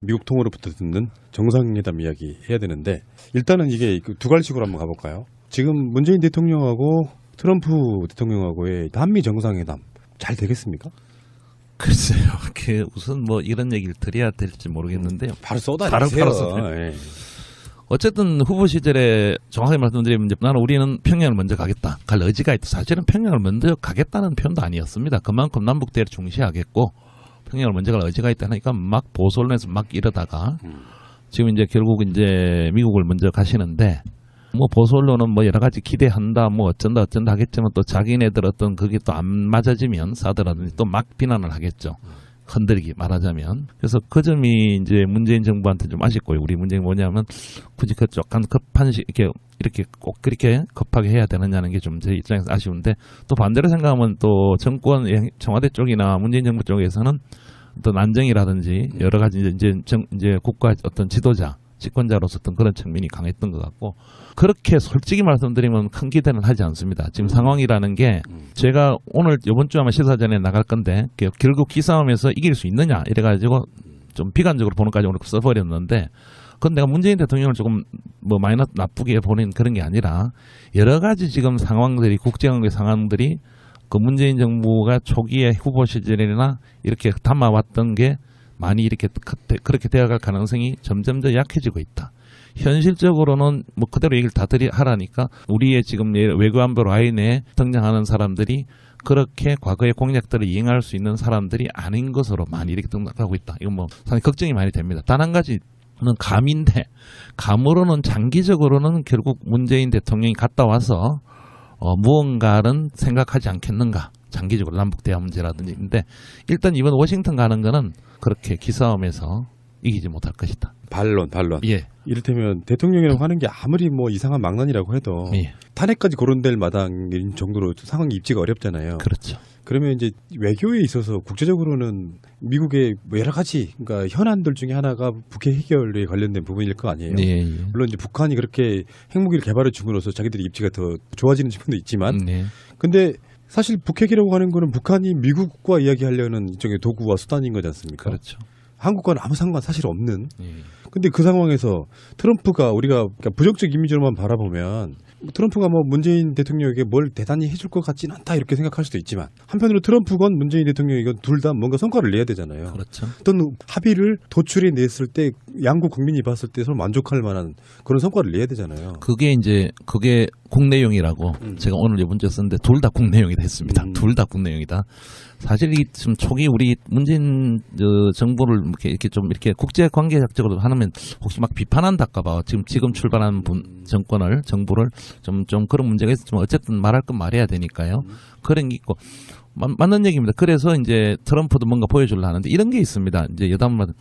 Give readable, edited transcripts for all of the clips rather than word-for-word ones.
미국 통으로부터 듣는 정상회담 이야기 해야 되는데 일단은 이게 두 갈식으로 한번 가볼까요? 지금 문재인 대통령하고 트럼프 대통령하고의 한미 정상회담 잘 되겠습니까? 글쎄요. 우선 뭐 이런 얘기를 드려야 될지 모르겠는데요. 바로 쏟아내세요. 바로 어쨌든 후보 시절에 정확하게 말씀드리면 나는 우리는 평양을 먼저 가겠다. 갈 의지가 있다. 사실은 평양을 먼저 가겠다는 표현도 아니었습니다. 그만큼 남북 대화를 중시하겠고 평양을 먼저 갈 의지가 있다 하니까 막 보수 언론에서 막 이러다가 지금 이제 결국 이제 미국을 먼저 가시는데 뭐 보수 언론은 뭐 여러 가지 기대한다 뭐 어쩐다 하겠지만 또 자기네들 어떤 그게 또 안 맞아지면 사드라든지 또 막 비난을 하겠죠. 흔들기 말하자면. 그래서 그 점이 이제 문재인 정부한테 좀 아쉽고요. 우리 문제는 뭐냐면 굳이 그 약간 급한 이렇게 꼭 그렇게 급하게 해야 되느냐는 게 좀 제 입장에서 아쉬운데 또 반대로 생각하면 또 정권 청와대 쪽이나 문재인 정부 쪽에서는 어떤 안정이라든지 여러 가지 이제 국가 어떤 지도자 집권자로서 어떤 그런 측면이 강했던 것 같고 그렇게 솔직히 말씀드리면 큰 기대는 하지 않습니다. 지금 상황이라는 게 제가 오늘 이번 주 아마 시사전에 나갈 건데 결국 기싸움에서 이길 수 있느냐 이래가지고 좀 비관적으로 보는까지 오늘 써버렸는데 그건 내가 문재인 대통령을 조금 뭐 마이너스 나쁘게 보는 그런 게 아니라 여러 가지 지금 상황들이 국제관계 상황들이 그 문재인 정부가 초기에 후보 시절이나 이렇게 담아왔던 게 많이 이렇게 그렇게 되어갈 가능성이 점점 더 약해지고 있다. 현실적으로는 뭐 그대로 얘기를 다 하라니까 우리의 지금 외교안보 라인에 등장하는 사람들이 그렇게 과거의 공약들을 이행할 수 있는 사람들이 아닌 것으로 많이 이렇게 등장하고 있다. 이건 뭐 상당히 걱정이 많이 됩니다. 단 한 가지는 감인데 감으로는 장기적으로는 결국 문재인 대통령이 갔다 와서 무언가는 생각하지 않겠는가. 장기적으로 남북 대화 문제라든지. 근데 일단 이번 워싱턴 가는 거는 그렇게 기싸움에서 이기지 못할 것이다. 반론. 예. 이를테면 대통령이라고 하는 게 아무리 뭐 이상한 망난이라고 해도 예. 탄핵까지 거론될 마당인 정도로 상황이 입지가 어렵잖아요. 그렇죠. 그러면 이제 외교에 있어서 국제적으로는 미국의 뭐 여러 가지 그러니까 현안들 중에 하나가 북핵 해결에 관련된 부분일 거 아니에요. 예. 물론 이제 북한이 그렇게 핵무기를 개발해 줌으로써 자기들의 입지가 더 좋아지는 측면도 있지만, 근데 사실 북핵이라고 하는 거는 북한이 미국과 이야기하려는 일종의 도구와 수단인 거지 않습니까? 그렇죠. 한국과는 아무 상관 사실 없는. 예. 근데 그 상황에서 트럼프가 우리가 그러니까 부정적 이미지로만 바라보면 트럼프가 뭐 문재인 대통령에게 뭘 대단히 해줄 것 같지는 않다 이렇게 생각할 수도 있지만 한편으로 트럼프건 문재인 대통령이건 둘 다 뭔가 성과를 내야 되잖아요. 그렇죠. 어떤 합의를 도출해 냈을 때 양국 국민이 봤을 때 서로 만족할 만한 그런 성과를 내야 되잖아요. 그게 국내용이라고 제가 오늘 이번 주에 썼는데 둘 다 국내용이 됐습니다. 둘 다 국내용이다. 사실 이 지금 초기 우리 문재인 정부를 이렇게 좀 이렇게 국제 관계학적으로 하면 혹시 막 비판한다까봐 지금 출발한 정부를 좀 그런 문제가 있었지만 어쨌든 말할 건 말해야 되니까요. 그런 게 있고 맞는 얘기입니다. 그래서 이제 트럼프도 뭔가 보여주려 하는데 이런 게 있습니다. 이제 여담마다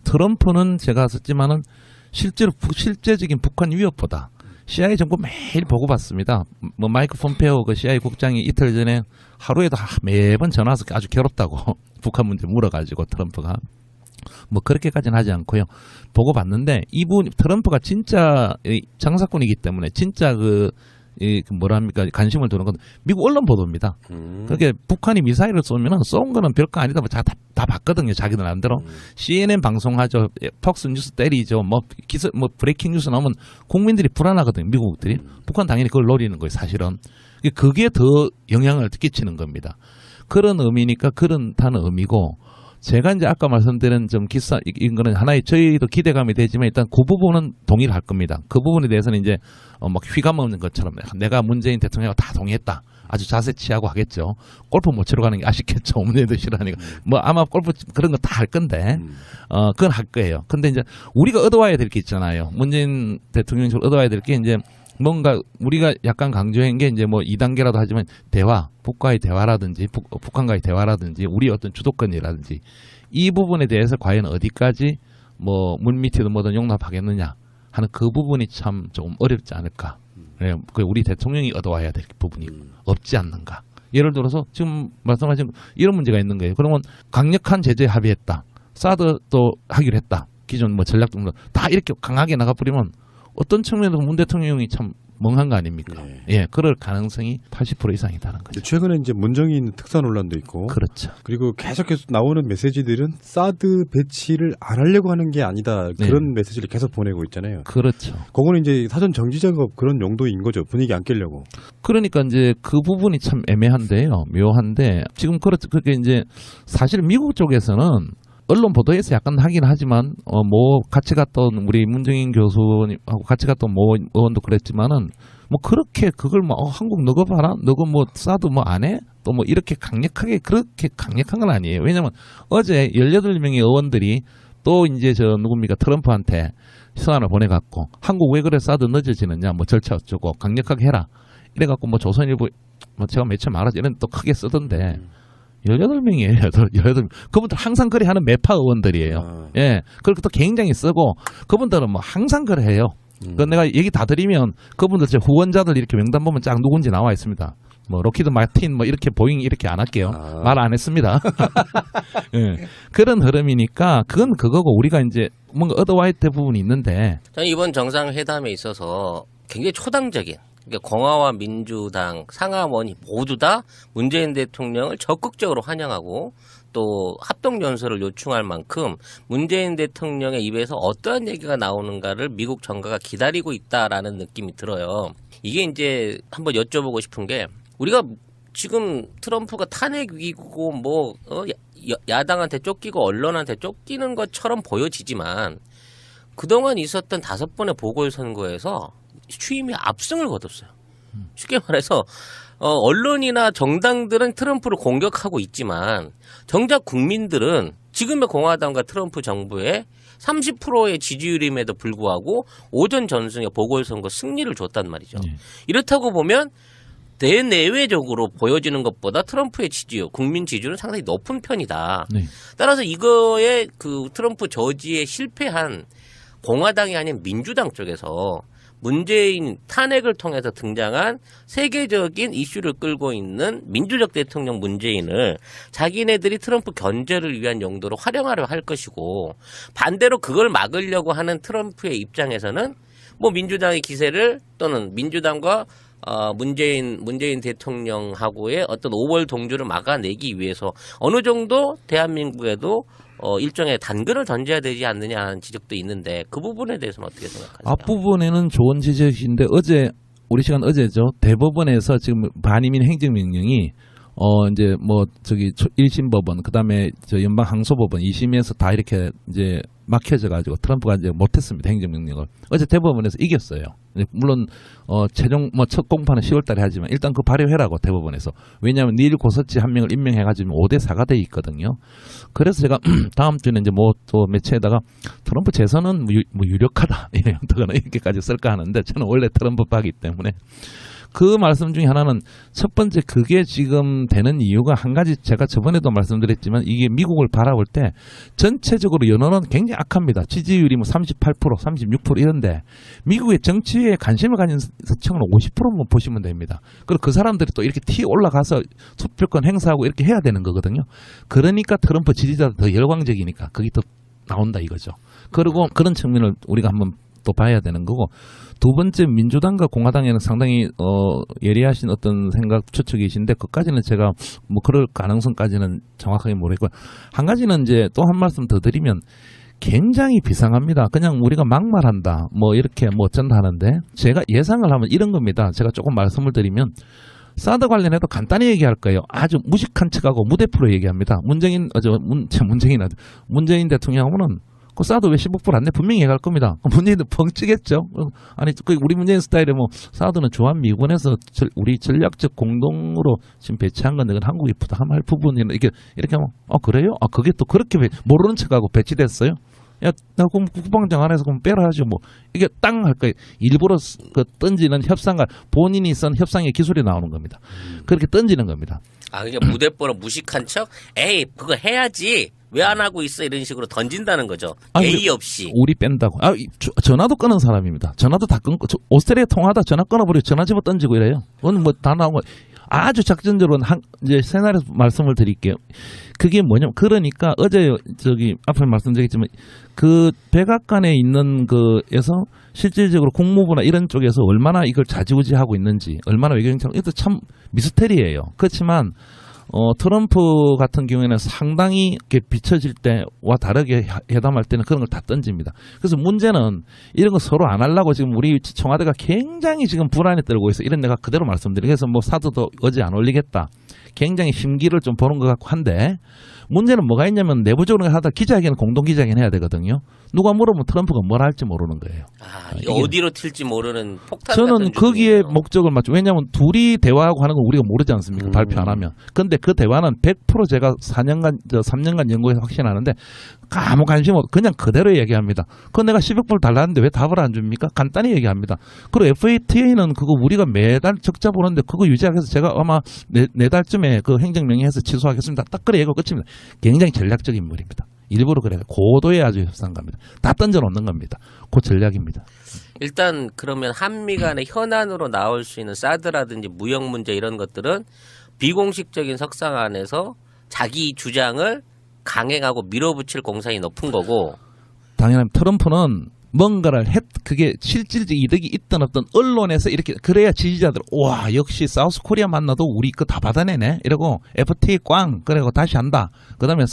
트럼프는 제가 썼지만은 실제적인 북한 위협보다 CIA 정보 매일 보고받습니다. 뭐 마이크 폼페오 그 CIA 국장이 이틀 전에 하루에도 매번 전화 와서 아주 괴롭다고 북한 문제 물어가지고 트럼프가 뭐 그렇게까지는 하지 않고요. 보고받는데 트럼프가 진짜 장사꾼이기 때문에 진짜 뭐랍니까 관심을 두는 건 미국 언론 보도입니다. 그렇게 북한이 미사일을 쏘면 쏜 거는 별거 아니다. 다 봤거든요. 자기들 안대로. CNN 방송하죠. 폭스 뉴스 때리죠. 뭐 브레이킹 뉴스 나오면 국민들이 불안하거든요. 미국들이. 북한 당연히 그걸 노리는 거예요. 사실은. 그게 더 영향을 끼치는 겁니다. 그런 의미니까 그렇다는 의미고 제가 이제 아까 말씀드린 이런 거는 하나의 저희도 기대감이 되지만 일단 그 부분은 동의를 할 겁니다. 그 부분에 대해서는 이제 막 휘감 없는 것처럼 내가 문재인 대통령하고 다 동의했다. 아주 자세 취하고 하겠죠. 골프 못 치러 가는 게 아쉽겠죠. 문재인도 싫어하니까. 뭐 아마 골프 그런 거 다 할 건데, 그건 할 거예요. 근데 이제 우리가 얻어와야 될 게 있잖아요. 문재인 대통령이 얻어와야 될 게 이제 뭔가 우리가 약간 강조한 게 이제 뭐 2단계라도 하지만 대화, 북과의 대화라든지 북한과의 대화라든지 우리 어떤 주도권이라든지 이 부분에 대해서 과연 어디까지 뭐 물밑이든 뭐든 용납하겠느냐 하는 그 부분이 참 조금 어렵지 않을까. 그 우리 대통령이 얻어와야 될 부분이 없지 않는가. 예를 들어서 지금 말씀하신 이런 문제가 있는 거예요. 그러면 강력한 제재에 합의했다. 사드도 하기로 했다. 기존 뭐 전략 등등 다 이렇게 강하게 나가버리면 어떤 측면에서 문 대통령이 참 멍한 거 아닙니까? 예. 예, 그럴 가능성이 80% 이상이다는 거죠. 최근에 이제 문정인 특사 논란도 있고, 그렇죠. 그리고 계속해서 나오는 메시지들은 사드 배치를 안 하려고 하는 게 아니다 그런 메시지를 계속 보내고 있잖아요. 그렇죠. 그거는 이제 사전 정지 작업 그런 용도인 거죠. 분위기 안 깨려고. 그러니까 이제 그 부분이 참 애매한데요. 묘한데 지금 그렇게 이제 사실 미국 쪽에서는 언론 보도에서 약간 하긴 하지만 뭐 같이 갔던 우리 문정인 교수님하고 같이 갔던 뭐 의원도 그랬지만은 뭐 그렇게 그걸 뭐 한국 너거 봐라 너거 뭐 사드 뭐 안 해? 또 뭐 이렇게 강력하게 그렇게 강력한 건 아니에요. 왜냐면 어제 18명의 의원들이 또 이제 저 누굽니까 트럼프한테 서한을 보내갖고 한국 왜 그래 사드 늦어지느냐 뭐 절차 어쩌고 강력하게 해라 이래갖고 뭐 조선일보 뭐 제가 며칠 말하지 이런 또 크게 쓰던데 18명이에요. 18명. 그분들 항상 그래 하는 매파 의원들이에요. 예. 그리고 또 굉장히 쓰고 그분들은 뭐 항상 그래 해요. 그 내가 얘기 다 드리면 그분들 제 후원자들 이렇게 명단 보면 쫙 누군지 나와 있습니다. 뭐 로키드 마틴 뭐 이렇게 보잉 이렇게 안 할게요. 말 안 했습니다. 예. 그런 흐름이니까 그건 그거고 우리가 이제 뭔가 얻어와야 될 부분이 있는데 저는 이번 정상회담에 있어서 굉장히 초당적인 그러니까 공화와 민주당 상하원이 모두 다 문재인 대통령을 적극적으로 환영하고 또 합동연설을 요청할 만큼 문재인 대통령의 입에서 어떠한 얘기가 나오는가를 미국 정가가 기다리고 있다라는 느낌이 들어요. 이게 이제 한번 여쭤보고 싶은 게 우리가 지금 트럼프가 탄핵 위기고 뭐 야당한테 쫓기고 언론한테 쫓기는 것처럼 보여지지만 그동안 있었던 5번의 보궐선거에서 취임이 압승을 거뒀어요. 쉽게 말해서 언론이나 정당들은 트럼프를 공격하고 있지만 정작 국민들은 지금의 공화당과 트럼프 정부의 30%의 지지율임에도 불구하고 오전 전승의 보궐선거 승리를 줬단 말이죠. 이렇다고 보면 대내외적으로 보여지는 것보다 트럼프의 지지율, 국민 지지율은 상당히 높은 편이다. 따라서 이거에 그 트럼프 저지에 실패한 공화당이 아닌 민주당 쪽에서 문재인 탄핵을 통해서 등장한 세계적인 이슈를 끌고 있는 민주적 대통령 문재인을 자기네들이 트럼프 견제를 위한 용도로 활용하려 할 것이고 반대로 그걸 막으려고 하는 트럼프의 입장에서는 뭐 민주당의 기세를 또는 민주당과 문재인 대통령하고의 어떤 5월 동조를 막아내기 위해서 어느 정도 대한민국에도 일종의 단근을 던져야 되지 않느냐 하는 지적도 있는데 그 부분에 대해서는 어떻게 생각하세요? 앞부분에는 좋은 지적인데 우리 시간 어제죠. 대법원에서 지금 반이민 행정명령이 이제 뭐 저기 1심 법원 그다음에 저 연방 항소법원 2심에서 다 이렇게 이제 막혀져 가지고 트럼프가 이제 못했습니다. 행정명령을. 어제 대법원에서 이겼어요. 물론 최종 뭐 첫 공판은 10월 달에 하지만 일단 그 발효해라고 대법원에서. 왜냐하면 닐 고서치 한 명을 임명해 가지고 5대 4가 돼 있거든요. 그래서 제가 다음 주에는 이제 뭐 또 매체에다가 트럼프 재선은 뭐 유력하다 이렇게까지 쓸까 하는데 저는 원래 트럼프 파기 때문에 그 말씀 중에 하나는 첫 번째 그게 지금 되는 이유가 한 가지 제가 저번에도 말씀드렸지만 이게 미국을 바라볼 때 전체적으로 여론은 굉장히 악합니다. 지지율이 뭐 38%, 36% 이런데 미국의 정치에 관심을 가진 층은 50%만 보시면 됩니다. 그리고 그 사람들이 또 이렇게 올라가서 투표권 행사하고 이렇게 해야 되는 거거든요. 그러니까 트럼프 지지자도 더 열광적이니까 그게 더 나온다 이거죠. 그리고 그런 측면을 우리가 한번 또 봐야 되는 거고 두 번째 민주당과 공화당에는 상당히 예리하신 어떤 생각 추측이신데 그까지는 제가 뭐 그럴 가능성까지는 정확하게 모르겠고 한 가지는 이제 또 한 말씀 더 드리면 굉장히 비상합니다. 그냥 우리가 막말한다 뭐 이렇게 뭐 어쩐다 하는데 제가 예상을 하면 이런 겁니다. 제가 조금 말씀을 드리면 사드 관련해도 간단히 얘기할 거예요. 아주 무식한 척하고 무대표로 얘기합니다. 문재인 대통령하고는 그 사드 왜 15% 안 내? 분명히 얘기할 겁니다. 문재인도 벙찌겠죠. 아니, 우리 문재인 스타일에 뭐 사드는 주한미군에서 우리 전략적 공동으로 지금 배치한 건데 그건 한국이 부담할 부분이나 이렇게 하면 그래요? 그게 또 그렇게 모르는 척하고 배치됐어요? 야, 나 그럼 국방장 안에서 그럼 빼라 하죠. 뭐 이게 땅 할 거예요. 일부러 그 던지는 협상과 본인이 쓴 협상의 기술이 나오는 겁니다. 그렇게 던지는 겁니다. 그러니까 무대뽀로 무식한 척, 에이 그거 해야지. 왜 안 하고 있어? 이런 식으로 던진다는 거죠. 예의 없이. 우리 뺀다고. 전화도 끊은 사람입니다. 전화도 다 끊고 오스트레일리아 통화하다 전화 끊어버리고 전화 집어 던지고 이래요. 그건 뭐 다 나오고 아주 작전적으로 이제 세나리오 말씀을 드릴게요. 그게 뭐냐면 그러니까 어제 저기 앞에 말씀드렸지만 그 백악관에 있는 그에서 실질적으로 국무부나 이런 쪽에서 얼마나 이걸 좌지우지하고 있는지 얼마나 외교정책 이것도 참 미스터리예요. 그렇지만 트럼프 같은 경우에는 상당히 이렇게 비춰질 때와 다르게 회담할 때는 그런 걸 다 던집니다. 그래서 문제는 이런 거 서로 안 하려고 지금 우리 청와대가 굉장히 지금 불안에 떨고 있어. 이런 내가 그대로 말씀드리고 그래서 뭐 사드도 어제 안 올리겠다. 굉장히 심기를 좀 보는 것 같고 한데 문제는 뭐가 있냐면 내부적으로 하다 기자회견 공동 기자회견 해야 되거든요. 누가 물어보면 트럼프가 뭘 할지 모르는 거예요. 어디로 튈지 모르는 폭탄 저는 같은 거기에 중이네요. 목적을 맞죠. 왜냐하면 둘이 대화하고 하는 건 우리가 모르지 않습니까? 발표 안 하면. 근데 그 대화는 100% 제가 3년간 연구해서 확신하는데 아무 관심 없 그냥 그대로 얘기합니다. 그건 내가 10억 불 달라는데 왜 답을 안 줍니까? 간단히 얘기합니다. 그리고 FATA는 그거 우리가 매달 적자 보는데 그거 유지하기 위해서 제가 아마 내달쯤에 그 행정명령해서 취소하겠습니다. 딱 그래 얘기가 끝입니다. 굉장히 전략적인 인물입니다. 일부러 그래요. 고도의 아주 협상가입니다. 다 던져놓는 겁니다. 그 전략입니다. 일단 그러면 한미 간의 현안으로 나올 수 있는 사드라든지 무역 문제 이런 것들은 비공식적인 석상 안에서 자기 주장을 강행하고 밀어붙일 공산이 높은 거고 당연히 트럼프는 뭔가를 그게 실질적 이득이 있든 없든 언론에서 이렇게 그래야 지지자들 와 역시 사우스코리아 만나도 우리 거 다 받아내네 이러고 FTA 꽝 그리고 다시 한다. 그다음에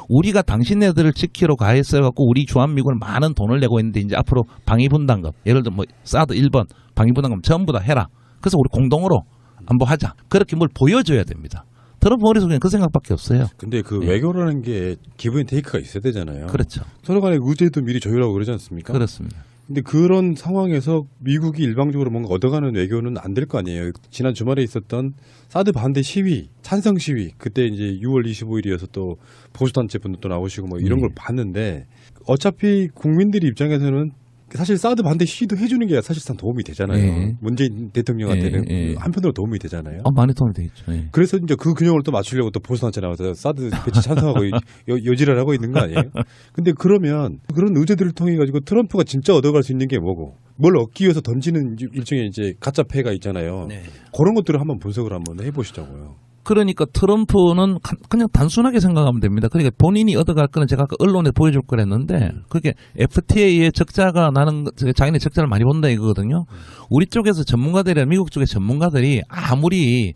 우리가 당신네들을 지키러 가했어 갖고 우리 주한미군은 많은 돈을 내고 있는데 이제 앞으로 방위분담금 예를 들어 뭐 사드 1번 방위분담금 전부 다 해라. 그래서 우리 공동으로 한번 하자. 그렇게 뭘 보여줘야 됩니다. 트럼프 머릿속에는 그 생각밖에 없어요. 근데 그 외교라는 게 기브 앤 테이크가 있어야 되잖아요. 그렇죠. 서로 간의 의제도 미리 조율하고 그러지 않습니까? 그렇습니다. 근데 그런 상황에서 미국이 일방적으로 뭔가 얻어가는 외교는 안 될 거 아니에요. 지난 주말에 있었던 사드 반대 시위, 찬성 시위, 그때 이제 6월 25일이어서 또 보수단체 분도 또 나오시고 뭐 이런 걸 봤는데 어차피 국민들이 입장에서는 사실 사드 반대 시위도 해주는 게 사실상 도움이 되잖아요. 예. 문재인 대통령한테는 예. 한편으로 도움이 되잖아요. 많이 도움이 되겠죠. 예. 그래서 이제 그 균형을 또 맞추려고 또 보수단체 나와서 사드 배치 찬성하고 여지를 하고 있는 거 아니에요? 근데 그러면 그런 의제들을 통해 가지고 트럼프가 진짜 얻어갈 수 있는 게 뭐고 뭘 얻기 위해서 던지는 일종의 이제 가짜 패가 있잖아요. 네. 그런 것들을 한번 분석을 한번 해보시자고요. 그러니까 트럼프는 그냥 단순하게 생각하면 됩니다. 그러니까 본인이 얻어갈 거는 제가 아까 언론에 보여줄 거랬는데 그게 FTA의 적자가 나는 자기네 적자를 많이 본다 이거거든요. 우리 쪽에서 전문가들이나 미국 쪽의 전문가들이 아무리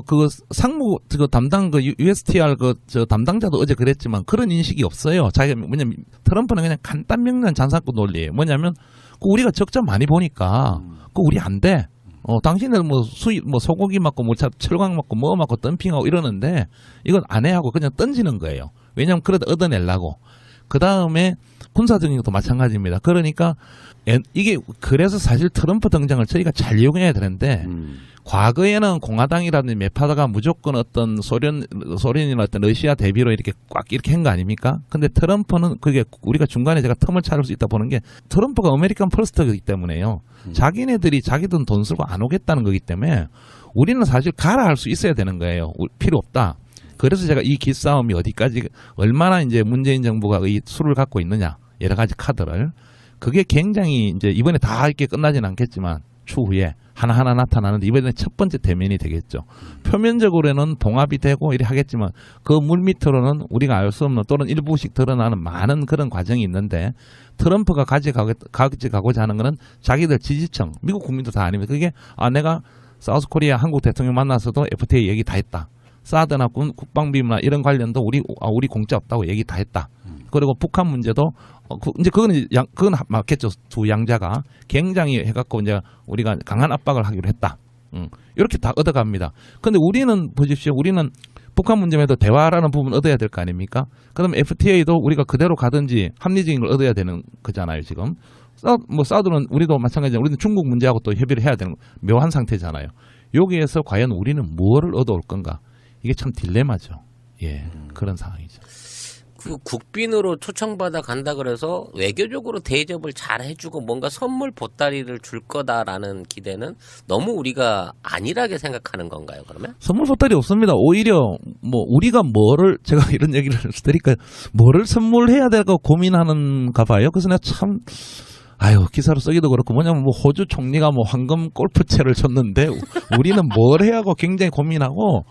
그 상무 그 담당 그 USTR 저 담당자도 어제 그랬지만 그런 인식이 없어요. 자기가 뭐냐면 트럼프는 그냥 간단 명료한 장사꾼 논리예요. 뭐냐면 우리가 적자 많이 보니까 우리 안 돼. 당신들 뭐 수입, 뭐 소고기 맞고, 뭐 철강 맞고, 뭐 맞고, 덤핑하고 이러는데, 이건 안 해 하고 그냥 던지는 거예요. 왜냐면 그래도 얻어내려고. 그 다음에 군사적인 것도 마찬가지입니다. 그러니까, 이게, 그래서 사실 트럼프 등장을 저희가 잘 이용해야 되는데, 과거에는 공화당이라든지 매파다가 무조건 어떤 소련이나 어떤 러시아 대비로 이렇게 꽉 이렇게 한 거 아닙니까? 근데 트럼프는 그게 우리가 중간에 제가 틈을 찾을 수 있다 보는 게 트럼프가 아메리칸 퍼스트이기 때문에요. 자기네들이 자기들 돈 쓰고 안 오겠다는 거기 때문에 우리는 사실 가라 할 수 있어야 되는 거예요. 필요 없다. 그래서 제가 이 기싸움이 어디까지 얼마나 이제 문재인 정부가 이 수를 갖고 있느냐 여러 가지 카드를 그게 굉장히 이제 이번에 다 이렇게 끝나지는 않겠지만 추후에 하나하나 나타나는데 이번에 첫 번째 대면이 되겠죠. 표면적으로는 봉합이 되고 이렇게 하겠지만 그 물밑으로는 우리가 알 수 없는 또는 일부씩 드러나는 많은 그런 과정이 있는데 트럼프가 가져가고자 하는 것은 자기들 지지층, 미국 국민도 다 아닙니다. 그게 내가 사우스코리아 한국 대통령 만나서도 FTA 얘기 다 했다. 사드나 국방비나 이런 관련도 우리 공짜 없다고 얘기 다 했다. 그리고 북한 문제도 이제 그건 맞겠죠. 두 양자가 굉장히 해갖고 이제 우리가 강한 압박을 하기로 했다. 이렇게 다 얻어갑니다. 근데 우리는 보십시오. 우리는 북한 문제에도 대화라는 부분 얻어야 될 거 아닙니까? 그다음에 FTA도 우리가 그대로 가든지 합리적인 걸 얻어야 되는 거잖아요. 지금 사드는 우리도 마찬가지잖아요. 우리는 중국 문제하고 또 협의를 해야 되는 묘한 상태잖아요. 여기에서 과연 우리는 무엇을 얻어올 건가? 이게 참 딜레마죠. 예, 그런 상황이죠. 그 국빈으로 초청받아 간다 그래서 외교적으로 대접을 잘 해주고 뭔가 선물 보따리를 줄 거다라는 기대는 너무 우리가 안일하게 생각하는 건가요, 그러면? 선물 보따리 없습니다. 오히려 우리가 제가 이런 얘기를 드릴까요? 뭐를 선물해야 될까 고민하는가 봐요. 그래서 내가 참 아유, 기사로 쓰기도 그렇고 뭐냐면 뭐 호주 총리가 뭐 황금 골프채를 줬는데 우리는 뭘 해야 하고 굉장히 고민하고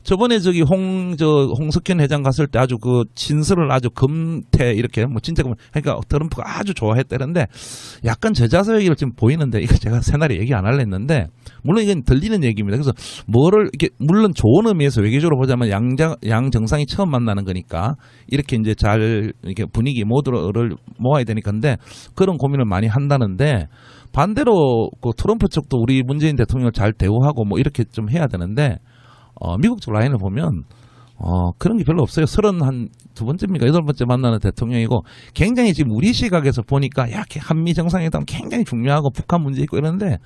저번에 저기 홍석현 회장 갔을 때 아주 그 진술을 아주 금태 이렇게 뭐 진짜 그러니까 트럼프가 아주 좋아했다는데 약간 저자서 얘기를 지금 보이는데 이거 제가 새날에 얘기 안 하려 했는데 물론 이건 들리는 얘기입니다. 그래서 뭐를 이렇게 물론 좋은 의미에서 외교적으로 보자면 양 정상이 처음 만나는 거니까 이렇게 이제 잘 이렇게 분위기 모두를 모아야 되니까 근데 그런 고민을 많이 한다는데 반대로 그 트럼프 쪽도 우리 문재인 대통령을 잘 대우하고 뭐 이렇게 좀 해야 되는데 미국 쪽 라인을 보면 그런 게 별로 없어요. 32번째입니까? 8번째 만나는 대통령이고 굉장히 지금 우리 시각에서 보니까 야, 한미 정상회담 굉장히 중요하고 북한 문제 있고 이러는데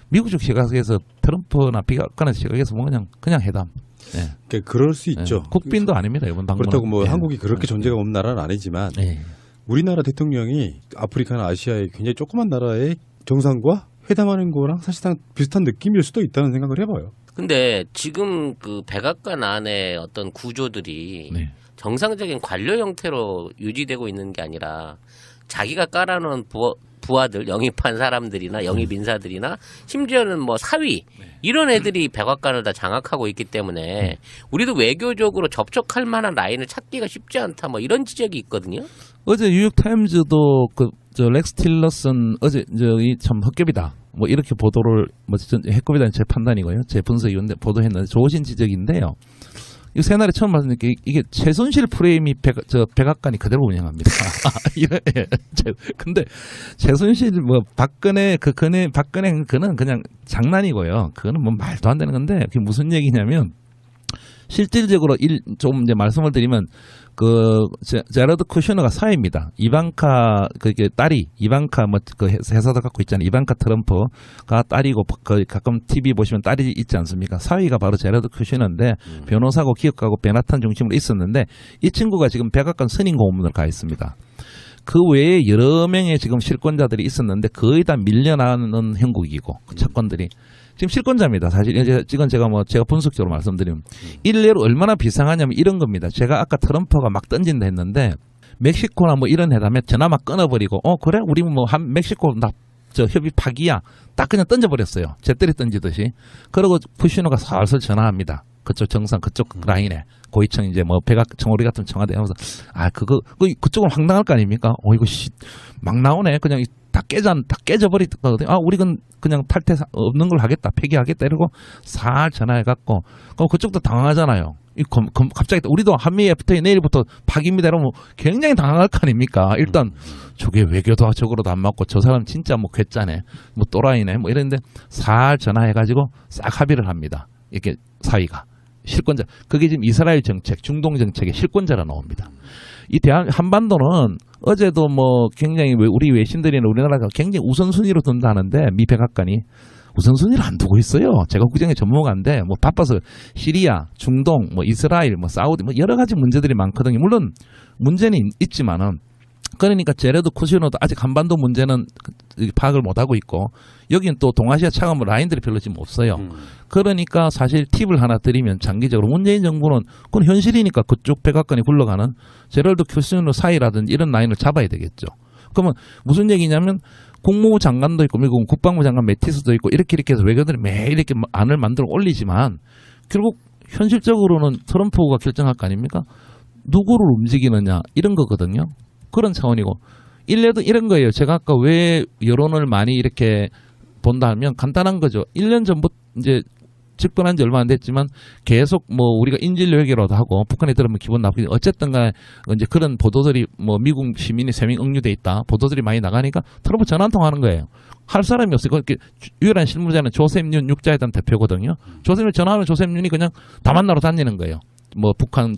미국 쪽 시각에서 트럼프나 비핵화의 시각에서 뭐 그냥 회담. 네. 그러니까 그럴 수 있죠. 네. 국빈도 아닙니다. 이번 방문. 그렇다고 뭐 네. 한국이 그렇게 존재가 없는 나라는 아니지만 네. 우리나라 대통령이 아프리카나 아시아의 굉장히 조그만 나라의 정상과 회담하는 거랑 사실상 비슷한 느낌일 수도 있다는 생각을 해봐요. 근데 지금 그 백악관 안에 어떤 구조들이 네. 정상적인 관료 형태로 유지되고 있는 게 아니라 자기가 깔아놓은 부하들, 영입한 사람들이나 영입 인사들이나 심지어는 뭐 사위 이런 애들이 백악관을 다 장악하고 있기 때문에 우리도 외교적으로 접촉할 만한 라인을 찾기가 쉽지 않다 뭐 이런 지적이 있거든요. 어제 뉴욕 타임즈도 저 렉스 틸러슨 어제 저이 참 헛개비다. 뭐 이렇게 보도를 뭐 해kop이다는 제 판단이고요. 제 분석이었는데 보도했는데 좋으신 지적인데요. 이 새날에 처음 봤는데 이게 최순실 프레임이 백악관이 그대로 운영합니다. 예. 근데 최순실 뭐 박근혜 그는 그냥 장난이고요. 그거는 뭐 말도 안 되는 건데 그게 무슨 얘기냐면 실질적으로 좀 이제 말씀을 드리면 제러드 쿠셔너가 사위입니다. 이방카 그게 딸이 이방카 뭐 그 회사도 갖고 있잖아요. 이방카 트럼프가 딸이고 가끔 TV 보시면 딸이 있지 않습니까? 사위가 바로 제러드 쿠셔너인데 변호사고 기업가고 베나탄 중심으로 있었는데 이 친구가 지금 백악관 선임 고문을 가 있습니다. 그 외에 여러 명의 지금 실권자들이 있었는데 거의 다 밀려나는 형국이고 그 채권들이 지금 실권자입니다. 사실 이건 제가 분석적으로 말씀드리면 일례로 얼마나 비상하냐면 이런 겁니다. 제가 아까 트럼프가 막 던진다 했는데 멕시코나 뭐 이런 회담에 전화 막 끊어버리고 그래 우리 뭐 한 멕시코 협의 파기야 딱 그냥 던져버렸어요. 재떨이 던지듯이. 그러고 쿠시노가 살살 전화합니다. 그쪽 정상 그쪽 라인에 고위청 이제 뭐 청오리 같은 청와대 하면서 그쪽은 황당할 거 아닙니까? 이거 막 나오네. 그냥 다 깨져버리거든요. 우리는 그냥 탈퇴 없는 걸 하겠다. 폐기하겠다. 이러고 살 전화해갖고 그쪽도 당황하잖아요. 갑자기 우리도 한미 FTA 내일부터 파기입니다. 이러면 굉장히 당황할 거 아닙니까? 일단 저게 외교도 적으로도 안 맞고 저 사람 진짜 뭐 괴짜네. 뭐 또라이네. 뭐 이랬는데 살 전화해가지고 싹 합의를 합니다. 이렇게 사위가. 실권자. 그게 지금 이스라엘 정책, 중동 정책의 실권자라 나옵니다. 이 한반도는 어제도 뭐 굉장히 우리 외신들이나 우리나라가 굉장히 우선순위로 둔다는데 미 백악관이 우선순위를 안 두고 있어요. 제가 국정의 전문가인데 뭐 바빠서 시리아, 중동, 뭐 이스라엘, 뭐 사우디 뭐 여러 가지 문제들이 많거든요. 물론 문제는 있지만은 그러니까 제레드 쿠시노도 아직 한반도 문제는 파악을 못하고 있고 여기는 또 동아시아 차관 라인들이 별로 지금 없어요. 그러니까 사실 팁을 하나 드리면 장기적으로 문재인 정부는 그건 현실이니까 그쪽 백악관이 굴러가는 제레드 쿠시노 사이라든지 이런 라인을 잡아야 되겠죠. 그러면 무슨 얘기냐면 국무부 장관도 있고 미국 국방부 장관 매티스도 있고 이렇게 해서 외교들이 매일 이렇게 안을 만들어 올리지만 결국 현실적으로는 트럼프가 결정할 거 아닙니까? 누구를 움직이느냐 이런 거거든요. 그런 차원이고 일례도 이런 거예요. 제가 아까 왜 여론을 많이 이렇게 본다 하면 간단한 거죠. 1년 전부터 이제 집권한 지 얼마 안 됐지만 계속 뭐 우리가 인질로 회계로도 하고 북한에 들으면 기분 나쁘게 어쨌든 간에 이제 그런 보도들이 뭐 미국 시민이 3명 억류돼 있다. 보도들이 많이 나가니까 트럼프 전화 한 통 하는 거예요. 할 사람이 없어요. 그렇게 유일한 실무자는 조셉 윤 육자회담 대표거든요. 조셉 윤 전화하면 조셉 윤이 그냥 다 만나러 다니는 거예요. 뭐 북한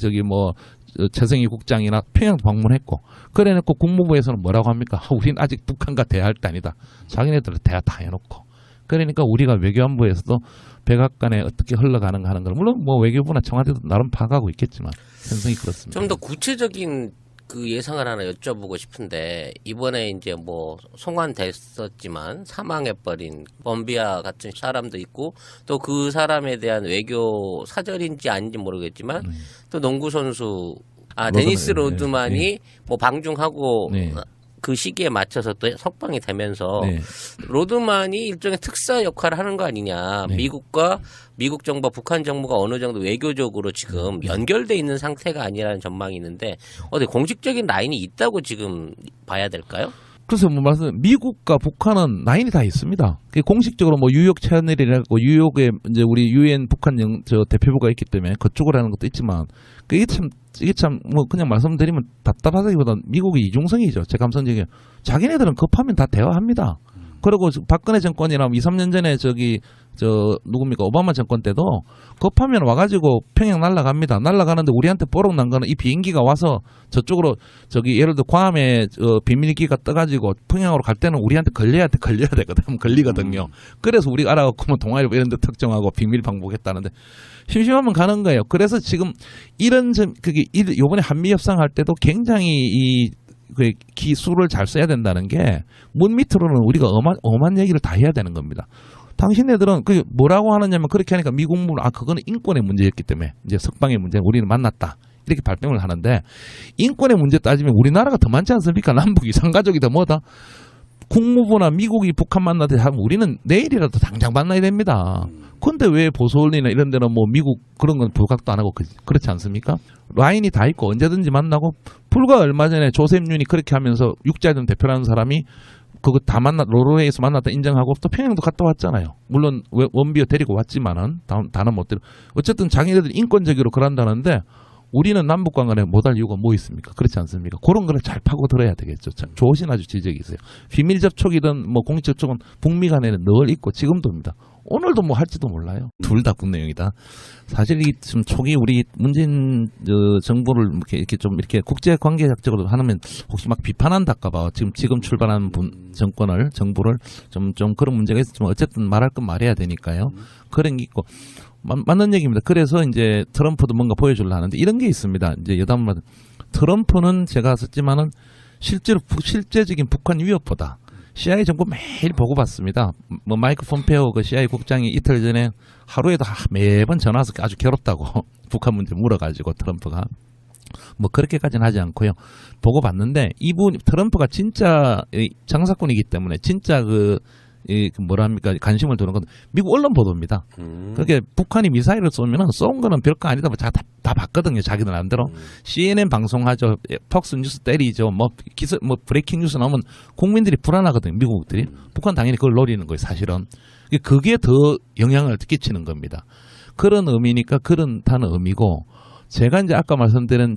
최승희 국장이나 평양 방문했고 그래놓고 국무부에서는 뭐라고 합니까? 우리는 아직 북한과 대화할 때 아니다. 자기네들은 대화 다 해놓고 그러니까 우리가 외교안보에서도 백악관에 어떻게 흘러가는가 하는 걸 물론 뭐 외교부나 청와대도 나름 파악하고 있겠지만 현상이 그렇습니다. 좀 더 구체적인 그 예상을 하나 여쭤보고 싶은데 이번에 이제 뭐 송환됐었지만 사망해버린 범비아 같은 사람도 있고 또 그 사람에 대한 외교 사절인지 아닌지 모르겠지만 또 농구 선수 데니스 로드만이 뭐 방중하고 그 시기에 맞춰서 또 석방이 되면서 네. 로드만이 일종의 특사 역할을 하는 거 아니냐. 네. 미국 정부와 북한 정부가 어느 정도 외교적으로 지금 연결돼 있는 상태가 아니라는 전망이 있는데 어디 공식적인 라인이 있다고 지금 봐야 될까요? 그래서 뭐 말씀 미국과 북한은 라인이 다 있습니다. 공식적으로 뭐 뉴욕 채널이라고 뉴욕에 이제 우리 유엔 북한 저 대표부가 있기 때문에 그쪽으로 하는 것도 있지만 이게 참 뭐 그냥 말씀드리면 답답하다기보다 미국의 이중성이죠. 제 감성적인 자기네들은 급하면 다 대화합니다. 그리고 박근혜 정권이랑 2, 3년 전에 누굽니까 오바마 정권 때도 급하면 와가지고 평양 날아갑니다. 날아가는데 우리한테 뽀록 난 거는 이 비행기가 와서 저쪽으로 예를 들어 괌에 비밀기가 떠가지고 평양으로 갈 때는 우리한테 걸려야 되거든. 걸리거든요. 그래서 우리가 알아갖고 뭐 동아일보 이런 데 특정하고 비밀 방북했다는데 심심하면 가는 거예요. 그래서 지금 요번에 한미 협상 할 때도 굉장히 그 기술을 잘 써야 된다는 게 문 밑으로는 우리가 엄한 얘기를 다 해야 되는 겁니다. 당신네들은 그 뭐라고 하느냐면 그렇게 하니까 미국물은 그거는 인권의 문제였기 때문에 이제 석방의 문제 우리는 만났다 이렇게 발뺌을 하는데 인권의 문제 따지면 우리나라가 더 많지 않습니까? 남북 이산가족이 더 뭐다. 국무부나 미국이 북한 만나듯이 하면 우리는 내일이라도 당장 만나야 됩니다. 근데 왜 보수언론이나 이런 데는 뭐 미국 그런 건 부각도 안 하고 그렇지 않습니까? 라인이 다 있고 언제든지 만나고 불과 얼마 전에 조셉윤이 그렇게 하면서 육자전 대표라는 사람이 그거 다 노르웨이에서 만났다 인정하고 또 평양도 갔다 왔잖아요. 물론 원비어 데리고 왔지만은 다는 못 데리고 어쨌든 자기네들 인권적으로 그런다는데 우리는 남북 관계에 못할 이유가 뭐 있습니까? 그렇지 않습니까? 그런 거를 잘 파고들어야 되겠죠. 조신 아주 지적이 있어요. 비밀 접촉이든 뭐 공식 접촉은 북미 간에는 늘 있고 지금도입니다. 오늘도 뭐 할지도 몰라요. 둘 다 국내용이다. 사실 이 지금 초기 우리 문재인 정부를 이렇게 국제 관계학적으로 하면 혹시 막 비판한다까봐 지금 출발한 정부를 좀 그런 문제가 있었지만 어쨌든 말할 건 말해야 되니까요. 그런 게 있고 맞는 얘기입니다. 그래서 이제 트럼프도 뭔가 보여주려 하는데 이런 게 있습니다. 이제 여담마다 트럼프는 제가 썼지만은 실제적인 북한 위협보다 CIA 정보 매일 보고받습니다. 뭐 마이크 폼페오 그 CIA 국장이 이틀 전에 하루에도 매번 전화 와서 아주 괴롭다고 북한 문제 물어가지고 트럼프가 뭐 그렇게까지는 하지 않고요. 보고받는데 트럼프가 진짜 장사꾼이기 때문에 진짜 뭐랍니까 관심을 두는 건 미국 언론 보도입니다. 그렇게 북한이 미사일을 쏘면은 쏜 거는 별거 아니다. 다 봤거든요. 자기들 안대로 CNN 방송하죠. 폭스 뉴스 때리죠. 뭐 브레이킹 뉴스 나오면 국민들이 불안하거든요. 미국들이 북한 당연히 그걸 노리는 거예요. 사실은 그게 더 영향을 끼치는 겁니다. 그런 의미니까 그런다는 의미고. 제가 이제 아까 말씀드린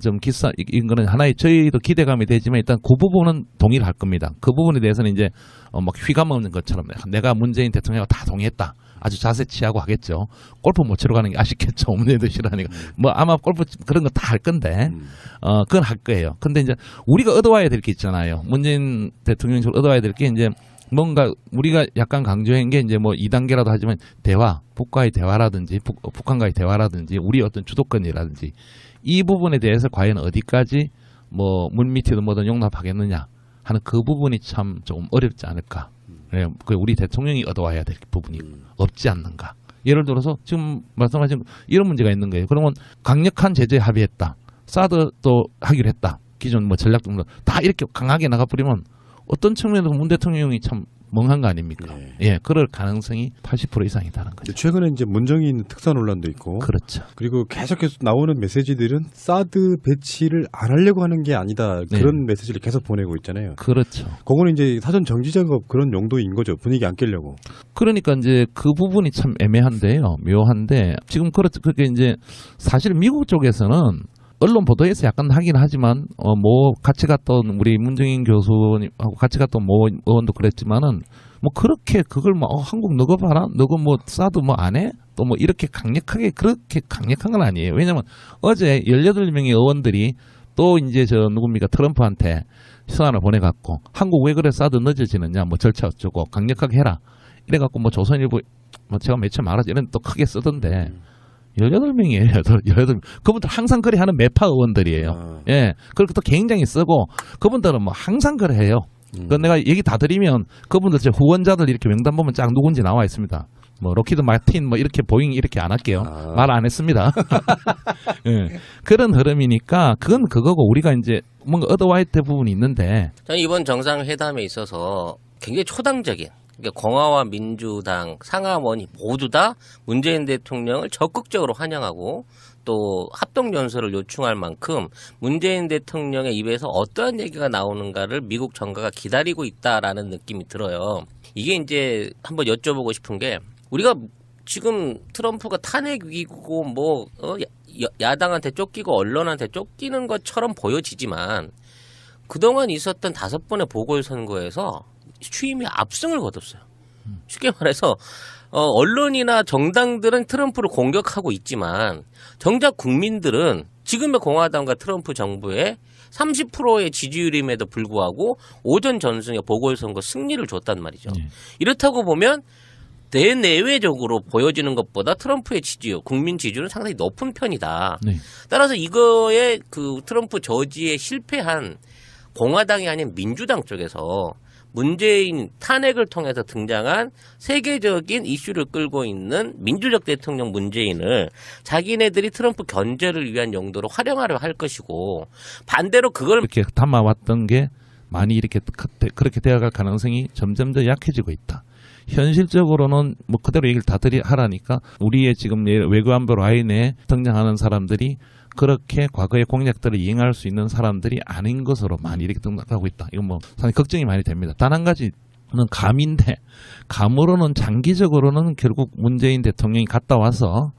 이런 거는 하나의 저희도 기대감이 되지만 일단 그 부분은 동의를 할 겁니다. 그 부분에 대해서는 이제 막 휘감 없는 것처럼 내가 문재인 대통령과 다 동의했다. 아주 자세 취하고 하겠죠. 골프 못 치러 가는 게 아쉽겠죠. 없는 애들 싫어하니까. 뭐 아마 골프 그런 거 다 할 건데, 그건 할 거예요. 근데 이제 우리가 얻어와야 될 게 있잖아요. 문재인 대통령이 얻어와야 될 게 이제 뭔가 우리가 약간 강조한 게 이제 뭐 2단계라도 하지만 북과의 대화라든지 북한과의 대화라든지 우리 어떤 주도권이라든지 이 부분에 대해서 과연 어디까지 뭐 물밑이든 뭐든 용납하겠느냐 하는 그 부분이 참 조금 어렵지 않을까. 우리 대통령이 얻어와야 될 부분이 없지 않는가. 예를 들어서 지금 말씀하신 이런 문제가 있는 거예요. 그러면 강력한 제재 합의했다. 사드도 하기로 했다. 기존 뭐 전략도 다 이렇게 강하게 나가버리면 어떤 측면에서 문 대통령이 참 멍한 거 아닙니까? 네. 예, 그럴 가능성이 80% 이상이다는 거죠. 최근에 이제 문정인 특사 논란도 있고, 그렇죠. 그리고 계속해서 나오는 메시지들은 사드 배치를 안 하려고 하는 게 아니다 그런 메시지를 계속 보내고 있잖아요. 그렇죠. 그거는 이제 사전 정지 작업 그런 용도인 거죠. 분위기 안 깨려고. 그러니까 이제 그 부분이 참 애매한데요, 묘한데 지금 그렇게 이제 사실 미국 쪽에서는 언론 보도에서 약간 하긴 하지만 뭐 같이 갔던 우리 문정인 교수님하고 같이 갔던 모 의원도 그랬지만은 뭐 그렇게 그걸 뭐 한국 너거 봐라 너거 뭐 사드 뭐 안 해? 또 뭐 이렇게 그렇게 강력한 건 아니에요. 왜냐면 어제 18명의 의원들이 또 이제 누굽니까 트럼프한테 서한을 보내갖고 한국 왜 그래 사드 늦어지느냐 뭐 절차 어쩌고 강력하게 해라 이래갖고 뭐 조선일보 뭐 제가 며칠 말하지 이런 또 크게 쓰던데 18명이에요. 18명. 그분들 항상 그래 하는 매파 의원들이에요. 예. 그렇게 또 굉장히 쓰고 그분들은 뭐 항상 그래 해요. 그 내가 얘기 다 드리면 그분들 제 후원자들 이렇게 명단 보면 쫙 누군지 나와 있습니다. 뭐 로키드 마틴 뭐 이렇게 보잉 이렇게 안 할게요. 말 안 했습니다. 예. 그런 흐름이니까 그건 그거고 우리가 이제 뭔가 얻어와야 될 부분이 있는데 저는 이번 정상회담에 있어서 굉장히 초당적인, 그러니까 공화와 민주당 상하원이 모두 다 문재인 대통령을 적극적으로 환영하고 또 합동연설을 요청할 만큼 문재인 대통령의 입에서 어떠한 얘기가 나오는가를 미국 정가가 기다리고 있다라는 느낌이 들어요. 이게 이제 한번 여쭤보고 싶은 게, 우리가 지금 트럼프가 탄핵 위기고 야당한테 쫓기고 언론한테 쫓기는 것처럼 보여지지만 그동안 있었던 5번의 보궐선거에서 취임이 압승을 거뒀어요. 쉽게 말해서 언론이나 정당들은 트럼프를 공격하고 있지만 정작 국민들은 지금의 공화당과 트럼프 정부의 30%의 지지율임에도 불구하고 오전 전승의 보궐선거 승리를 줬단 말이죠. 이렇다고 보면 대내외적으로 보여지는 것보다 트럼프의 지지율, 국민 지지율은 상당히 높은 편이다. 네. 따라서 이거에 그 트럼프 저지에 실패한 공화당이 아닌 민주당 쪽에서 문재인 탄핵을 통해서 등장한 세계적인 이슈를 끌고 있는 민주적 대통령 문재인을 자기네들이 트럼프 견제를 위한 용도로 활용하려 할 것이고, 반대로 그걸 이렇게 담아왔던 게 많이 이렇게 그렇게 되어갈 가능성이 점점 더 약해지고 있다. 현실적으로는 뭐 그대로 얘기를 다 하라니까 우리의 지금 외교안보 라인에 등장하는 사람들이 그렇게 과거의 공약들을 이행할 수 있는 사람들이 아닌 것으로 많이 이렇게 등장하고 있다. 이건 뭐 상당히 걱정이 많이 됩니다. 단 한 가지는 감인데, 감으로는 장기적으로는 결국 문재인 대통령이 갔다 와서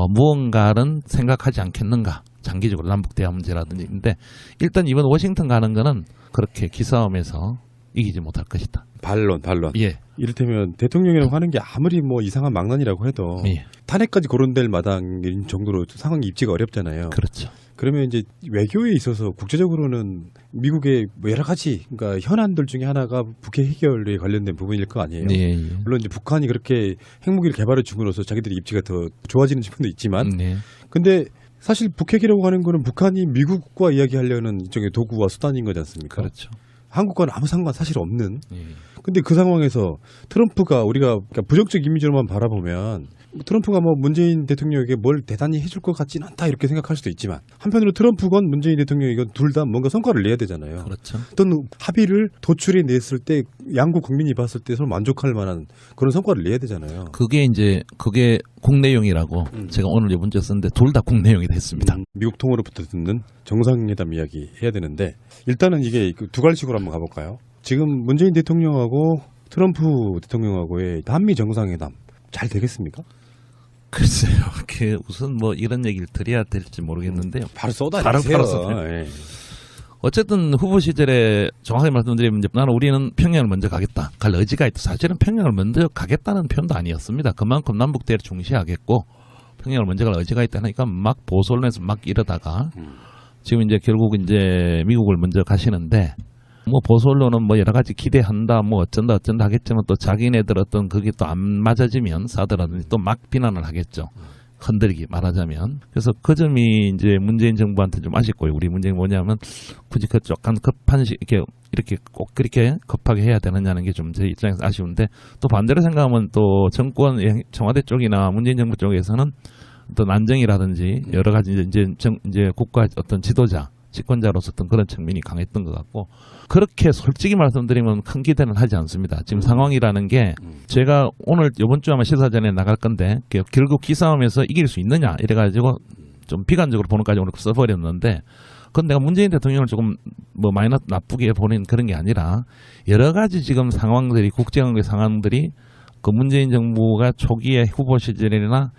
무언가는 생각하지 않겠는가. 장기적으로 남북 대화 문제라든지. 근데 일단 이번 워싱턴 가는 거는 그렇게 기싸움에서 이기지 못할 것이다. 반론. 예. 이를테면 대통령이라고 하는 게 아무리 뭐 이상한 망난이라고 해도 예. 탄핵까지 거론될 마당인 정도로 상황이 입지가 어렵잖아요. 그렇죠. 그러면 이제 외교에 있어서 국제적으로는 미국의 뭐 여러 가지, 그러니까 현안들 중에 하나가 북핵 해결에 관련된 부분일 거 아니에요. 예. 물론 이제 북한이 그렇게 핵무기를 개발해 줌으로써 자기들의 입지가 더 좋아지는 측면도 있지만, 네. 근데 사실 북핵이라고 하는 거는 북한이 미국과 이야기하려는 일종의 도구와 수단인 거지 않습니까? 그렇죠. 한국과는 아무 상관 사실 없는. 예. 근데 그 상황에서 트럼프가 우리가 그러니까 부정적 이미지로만 바라보면 트럼프가 뭐 문재인 대통령에게 뭘 대단히 해줄 것 같지는 않다 이렇게 생각할 수도 있지만, 한편으로 트럼프건 문재인 대통령이건 둘 다 뭔가 성과를 내야 되잖아요. 그렇죠. 어떤 합의를 도출해 냈을 때 양국 국민이 봤을 때 서로 만족할 만한 그런 성과를 내야 되잖아요. 그게 국내용이라고 제가 오늘 문제 썼는데 둘 다 국내용이 됐습니다. 미국 통으로부터 듣는 정상회담 이야기 해야 되는데, 일단은 이게 두 갈식으로 한번 가볼까요? 지금 문재인 대통령하고 트럼프 대통령하고의 한미 정상회담 잘 되겠습니까? 글쎄요. 우선 뭐 이런 얘기를 드려야 될지 모르겠는데요. 바로 쏟아내세요. 바로 쏟아내세요. 예. 어쨌든 후보 시절에 정확하게 말씀드리면 이제 나는 우리는 평양을 먼저 가겠다. 갈 의지가 있다. 사실은 평양을 먼저 가겠다는 표현도 아니었습니다. 그만큼 남북 대화를 중시하겠고 평양을 먼저 갈 의지가 있다 하니까 막 보수 언론에서 막 이러다가 지금 이제 결국 이제 미국을 먼저 가시는데, 뭐 보수 언론은 뭐 여러 가지 기대한다, 뭐 어쩐다 하겠지만 또 자기네들 어떤 그게 또 안 맞아지면 사드라든지 또 막 비난을 하겠죠. 흔들기 말하자면. 그래서 그 점이 이제 문재인 정부한테 좀 아쉽고요. 우리 문제는 뭐냐면 굳이 그 약간 급한 이렇게 꼭 그렇게 급하게 해야 되느냐는 게 좀 제 입장에서 아쉬운데, 또 반대로 생각하면 또 정권 청와대 쪽이나 문재인 정부 쪽에서는 어떤 안정이라든지 여러 가지 이제 국가 어떤 지도자 집권자로서 어떤 그런 측면이 강했던 것 같고, 그렇게 솔직히 말씀드리면 큰 기대는 하지 않습니다. 지금 상황이라는 게 제가 오늘 이번 주 아마 시사전에 나갈 건데 결국 기싸움에서 이길 수 있느냐 이래가지고 좀 비관적으로 보는까지 오늘 써버렸는데, 그건 내가 문재인 대통령을 조금 뭐 나쁘게 보는 그런 게 아니라 여러 가지 지금 상황들이 국제관계 상황들이 그 문재인 정부가 초기에 후보 시절이나